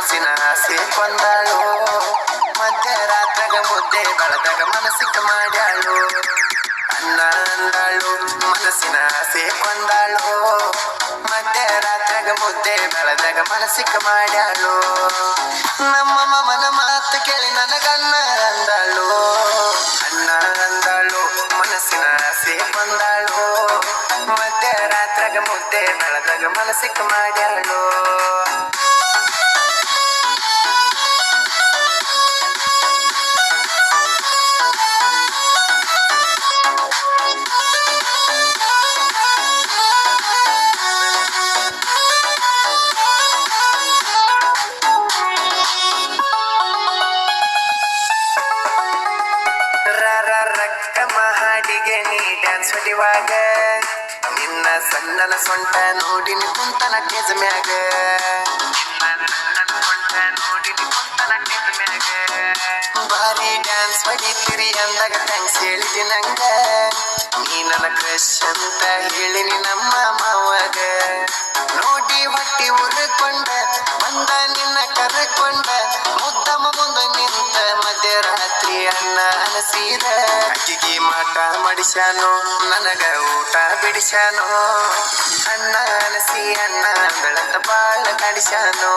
ಮನಸ್ಸಿನ ಆಸೆ ಕೊಂದಾಳು ಮಧ್ಯರಾತ್ರಾಗ ಮುದ್ದೆ ಬೆಳದಾಗ ಮನಸ್ಸಿಗೆ ಮಾಡ್ಯಾಳು ಅನ್ನ ಅಂದಾಳು ಮನಸ್ಸಿನ ಆಸೆ ಕೊಂದಾಳು ಮಧ್ಯರಾತ್ರಾಗ ಮುದ್ದೆ ಬೆಳದಾಗ ಮನಸ್ಸಿಗೆ ಮಾಡ್ಯಾಳು ನಮ್ಮ ಮಮನ ಮಾತು ಕೇಳಿ ನನಗನ್ನ ಅಂದಾಳು ಅನ್ನ ಅಂದಾಳು ಮನಸ್ಸಿನ ಆಸೆ ಕೊಂದಾಳು ಮಧ್ಯರಾತ್ರಾಗ ಮುದ್ದೆ ಬೆಳದಾಗ ಮನಸ್ಸಿಗೆ ಮಾಡ್ಯಾಳು ರಕ್ಕ ಮಹಾಡಿಗೆ ನೀ ಡ್ಯಾನ್ಸ್ ಹೊಡಿವಾಗ ನಿನ್ನ ಸಣ್ಣನ ಸೊಂಟ ನೋಡಿ ನೀ ಕುಂತನ ಟೇಜ್ ಮ್ಯಾಗ ಬಾರಿ ಡ್ಯಾನ್ಸ್ ಹೊಡಿತೀರಿ ಅಂದಾಗ ಥ್ಯಾಂಕ್ಸ್ ಹೇಳಿದಿ ನಂಗ ನೀ ನನ್ನ ಕ್ರಶ್ ಅಂತ ಹೇಳಿನಿ ನಮ್ಮ ಮಾವಾಗ ನೋಡಿ ಹೊಟ್ಟಿ ಉರ್ಕೊಂಡ ಬಂದ ನಿನ್ನ ಕರ್ಕೊಂಡ ಮುದ್ದಮ ಮುಂದೆ ನಿಂತ ಮಧ್ಯರಾತ್ರಿ ಅನ್ನ ಅನಸೀದ ಅಕ್ಕಿಗೆ ಮಾಟ ಮಾಡಿಸ್ಯಾನೋ ನನಗ ಊಟ ಬಿಡಿಸ್ಯಾನೋ ಅನ್ನ ಅನಸಿ ಅನ್ನ ಬೆಳತ ಬಾಳ ಕಾಡಿಸ್ಯಾನೋ